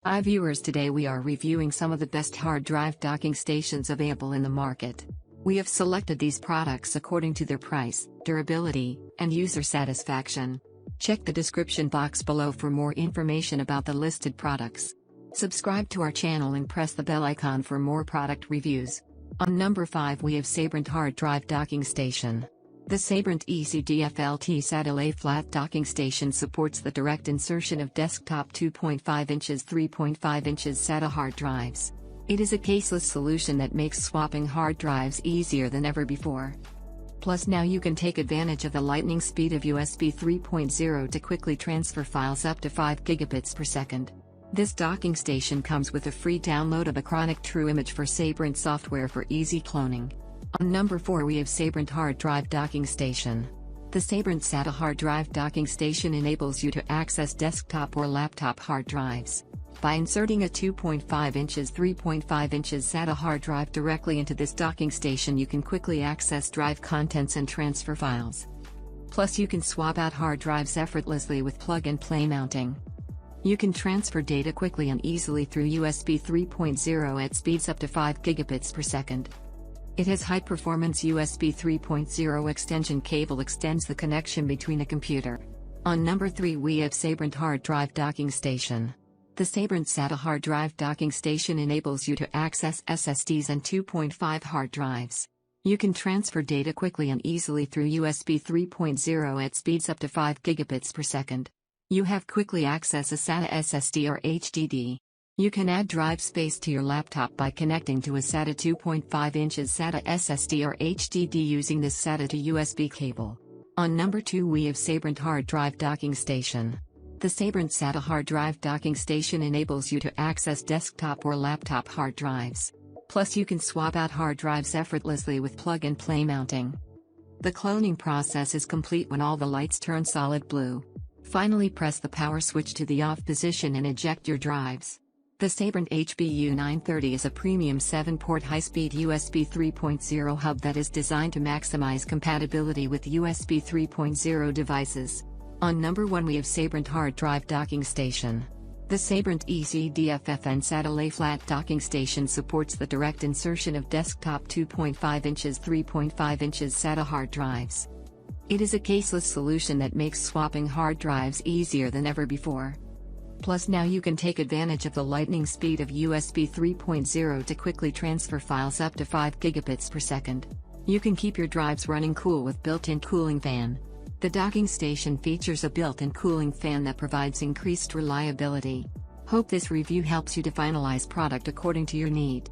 Hi viewers, today we are reviewing some of the best hard drive docking stations available in the market. We have selected these products according to their price, durability, and user satisfaction. Check the description box below for more information about the listed products. Subscribe to our channel and press the bell icon for more product reviews. On number 5 we have Sabrent Hard Drive Docking Station. The Sabrent ECDFLT SATA flat docking station supports the direct insertion of desktop 2.5 inches 3.5 inches SATA hard drives. It is a caseless solution that makes swapping hard drives easier than ever before. Plus now you can take advantage of the lightning speed of USB 3.0 to quickly transfer files up to 5 gigabits per second. This docking station comes with a free download of Acronic True Image for Sabrent software for easy cloning. On number 4 we have Sabrent Hard Drive Docking Station. The Sabrent SATA Hard Drive Docking Station enables you to access desktop or laptop hard drives. By inserting a 2.5 inches 3.5 inches SATA hard drive directly into this docking station, you can quickly access drive contents and transfer files. Plus you can swap out hard drives effortlessly with plug-and-play mounting. You can transfer data quickly and easily through USB 3.0 at speeds up to 5 gigabits per second. It has high-performance USB 3.0 extension cable extends the connection between a computer. On number 3 we have Sabrent Hard Drive Docking Station. The Sabrent SATA Hard Drive Docking Station enables you to access SSDs and 2.5 hard drives. You can transfer data quickly and easily through USB 3.0 at speeds up to 5 gigabits per second. You have quickly access a SATA SSD or HDD. You can add drive space to your laptop by connecting to a SATA 2.5 inches SATA SSD or HDD using this SATA to USB cable. On number 2 we have Sabrent Hard Drive Docking Station. The Sabrent SATA Hard Drive Docking Station enables you to access desktop or laptop hard drives. Plus you can swap out hard drives effortlessly with plug-and-play mounting. The cloning process is complete when all the lights turn solid blue. Finally press the power switch to the off position and eject your drives. The Sabrent HBU 930 is a premium 7-port high-speed USB 3.0 hub that is designed to maximize compatibility with USB 3.0 devices. On number 1 we have Sabrent Hard Drive Docking Station. The Sabrent ECDFFN SATA flat docking station supports the direct insertion of desktop 2.5 inches 3.5 inches SATA hard drives. It is a caseless solution that makes swapping hard drives easier than ever before. Plus now you can take advantage of the lightning speed of USB 3.0 to quickly transfer files up to 5 gigabits per second. You can keep your drives running cool with built-in cooling fan. The docking station features a built-in cooling fan that provides increased reliability. Hope this review helps you to finalize product according to your need.